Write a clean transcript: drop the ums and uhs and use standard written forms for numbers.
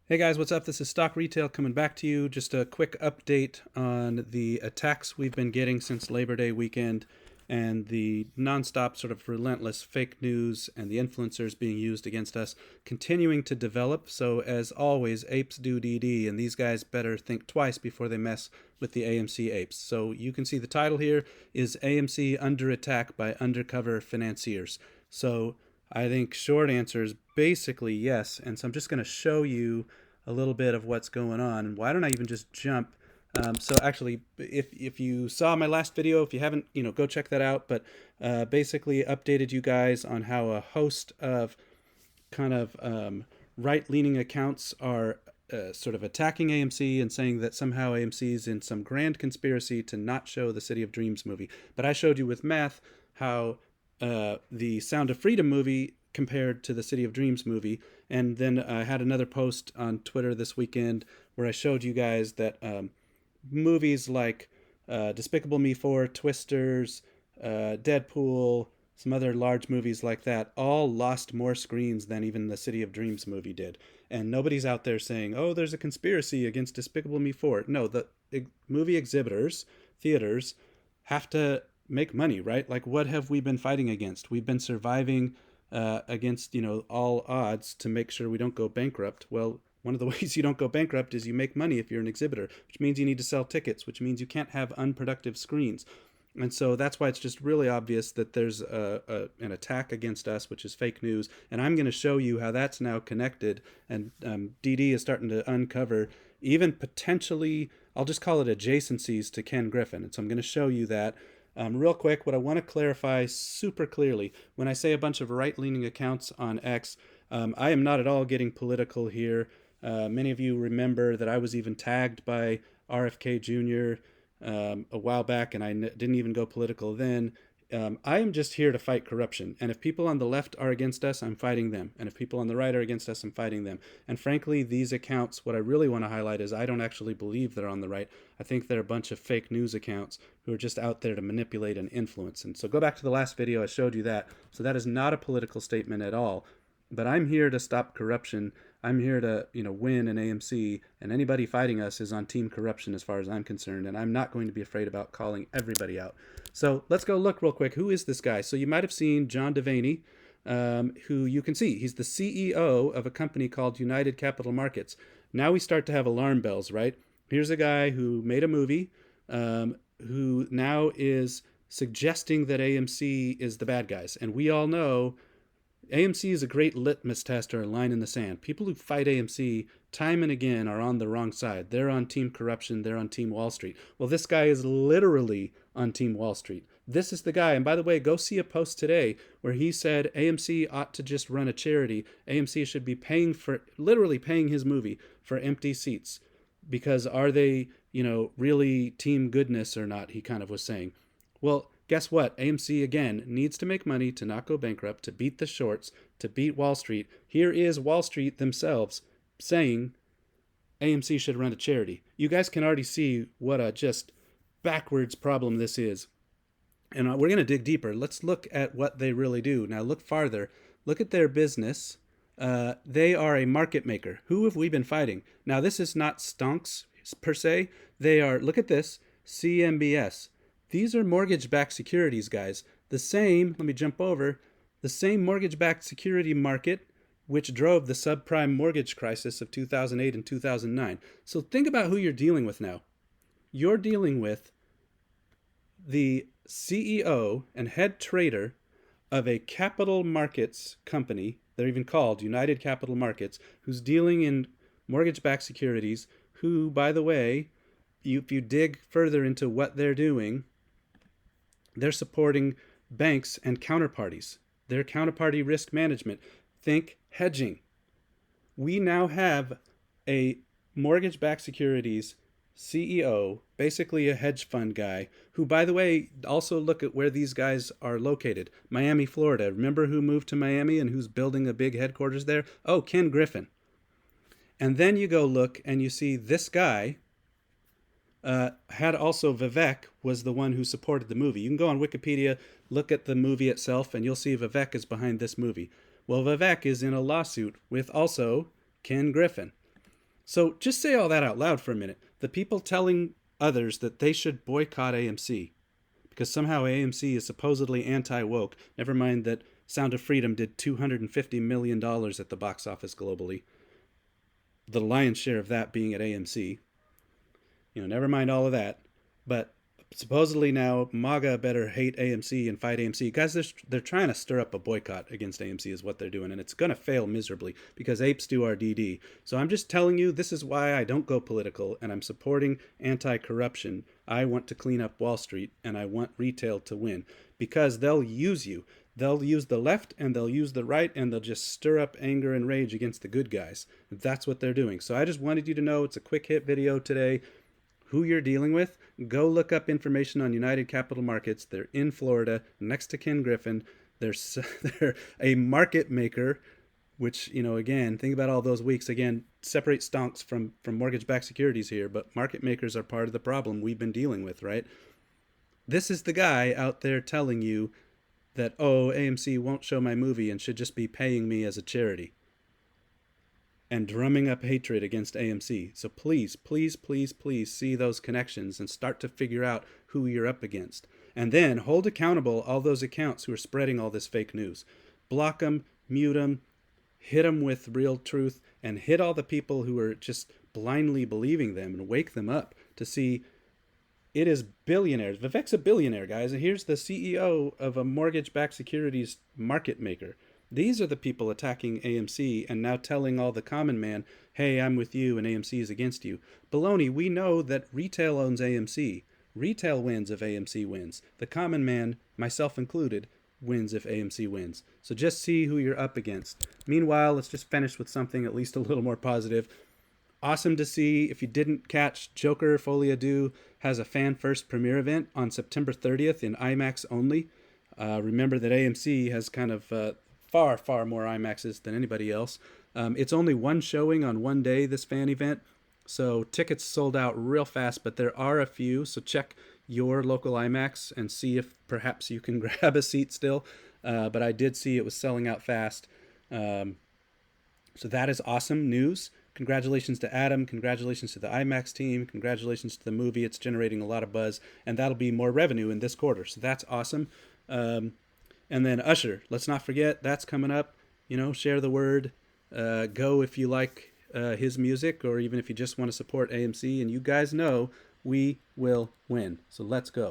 Hey guys, what's up? This is Stock Retail coming back to you. Just a quick update on the attacks we've been getting since Labor Day weekend and the nonstop, sort of relentless fake news and the influencers being used against us continuing to develop. So, as always, apes do DD, and these guys better think twice before they mess with the AMC apes. So, you can see the title here is AMC Under Attack by Undercover Financiers. So, I think short answer is basically yes. And so I'm just going to show you a little bit of what's going on. And why don't I even just jump? So actually, if you saw my last video, if you haven't, go check that out. But basically updated you guys on how a host of kind of right-leaning accounts are sort of attacking AMC and saying that somehow AMC is in some grand conspiracy to not show the City of Dreams movie. But I showed you with math how the Sound of Freedom movie compared to the City of Dreams movie. And then I had another post on Twitter this weekend where I showed you guys that movies like Despicable Me 4, Twisters, Deadpool, some other large movies like that all lost more screens than even the City of Dreams movie did. And nobody's out there saying, oh, there's a conspiracy against Despicable Me 4. No, the movie exhibitors, theaters, have to make money, right? Like, what have we been fighting against? We've been surviving against, all odds to make sure we don't go bankrupt. Well, one of the ways you don't go bankrupt is you make money if you're an exhibitor, which means you need to sell tickets, which means you can't have unproductive screens. And so that's why it's just really obvious that there's an attack against us, which is fake news. And I'm going to show you how that's now connected. And DD is starting to uncover even potentially, I'll just call it adjacencies to Ken Griffin. And so I'm going to show you that. Real quick, what I want to clarify super clearly, when I say a bunch of right-leaning accounts on X, I am not at all getting political here. Many of you remember that I was even tagged by RFK Jr. A while back, and I didn't even go political then. I am just here to fight corruption. And if people on the left are against us, I'm fighting them. And if people on the right are against us, I'm fighting them. And frankly, these accounts, what I really want to highlight is I don't actually believe they're on the right. I think they're a bunch of fake news accounts who are just out there to manipulate and influence. And so go back to the last video, I showed you that. So that is not a political statement at all. But I'm here to stop corruption. I'm here to, win an AMC, and anybody fighting us is on team corruption as far as I'm concerned, and I'm not going to be afraid about calling everybody out. So let's go look real quick. Who is this guy? So you might have seen John Devaney, who you can see. He's the CEO of a company called United Capital Markets. Now we start to have alarm bells, right? Here's a guy who made a movie, who now is suggesting that AMC is the bad guys. And we all know AMC is a great litmus test or a line in the sand. People who fight AMC time and again are on the wrong side. They're on team corruption. They're on team Wall Street. Well, this guy is literally on team Wall Street. This is the guy. And by the way, go see a post today where he said AMC ought to just run a charity. AMC should be literally paying his movie for empty seats. Because are they, really team goodness or not, he kind of was saying. Well, guess what? AMC, again, needs to make money to not go bankrupt, to beat the shorts, to beat Wall Street. Here is Wall Street themselves saying AMC should run a charity. You guys can already see what a just backwards problem this is. And we're going to dig deeper. Let's look at what they really do. Now, look farther. Look at their business. They are a market maker. Who have we been fighting? Now, this is not stonks per se. They are, look at this, CMBS. These are mortgage-backed securities, guys. The same, let me jump over, the same mortgage-backed security market which drove the subprime mortgage crisis of 2008 and 2009. So think about who you're dealing with now. You're dealing with the CEO and head trader of a capital markets company, they're even called United Capital Markets, who's dealing in mortgage-backed securities, who, by the way, if you dig further into what they're doing, they're supporting banks and counterparties. Their counterparty risk management. Think hedging. We now have a mortgage-backed securities CEO, basically a hedge fund guy, who, by the way, also look at where these guys are located. Miami, Florida. Remember who moved to Miami and who's building a big headquarters there? Oh, Ken Griffin. And then you go look and you see this guy had also Vivek was the one who supported the movie. You can go on Wikipedia, look at the movie itself, and you'll see Vivek is behind this movie. Well, Vivek is in a lawsuit with also Ken Griffin. So just say all that out loud for a minute. The people telling others that they should boycott AMC because somehow AMC is supposedly anti woke. Never mind that Sound of Freedom did $250 million at the box office globally, the lion's share of that being at AMC. Never mind all of that. But supposedly now MAGA better hate AMC and fight AMC. Guys, they're trying to stir up a boycott against AMC is what they're doing, and it's going to fail miserably because apes do our DD. So I'm just telling you, this is why I don't go political, and I'm supporting anti-corruption. I want to clean up Wall Street, and I want retail to win because they'll use you. They'll use the left and they'll use the right and they'll just stir up anger and rage against the good guys. That's what they're doing. So I just wanted you to know it's a quick hit video today who you're dealing with. Go look up information on United Capital Markets. They're in Florida, next to Ken Griffin. They're, they're a market maker, which, again, think about all those weeks. Again, separate stonks from mortgage-backed securities here, but market makers are part of the problem we've been dealing with, right? This is the guy out there telling you that, oh, AMC won't show my movie and should just be paying me as a charity and drumming up hatred against AMC. So please, please, please, please see those connections and start to figure out who you're up against. And then hold accountable all those accounts who are spreading all this fake news. Block them, mute them, hit them with real truth, and hit all the people who are just blindly believing them and wake them up to see it is billionaires. Vivek's a billionaire, guys. And here's the CEO of a mortgage-backed securities market maker. These are the people attacking AMC and now telling all the common man, hey, I'm with you and AMC is against you. Baloney, we know that retail owns AMC. Retail wins if AMC wins. The common man, myself included, wins if AMC wins. So just see who you're up against. Meanwhile, let's just finish with something at least a little more positive. Awesome to see. If you didn't catch, Joker Folie à Deux has a fan first premiere event on September 30th in IMAX only. Remember that AMC has kind of far, far more IMAXs than anybody else. It's only one showing on one day, this fan event. So tickets sold out real fast, but there are a few. So check your local IMAX and see if perhaps you can grab a seat still. But I did see it was selling out fast. So that is awesome news. Congratulations to Adam. Congratulations to the IMAX team. Congratulations to the movie. It's generating a lot of buzz, and that'll be more revenue in this quarter. So that's awesome. And then Usher, let's not forget, that's coming up. Share the word. Go if you like his music, or even if you just want to support AMC. And you guys know we will win. So let's go.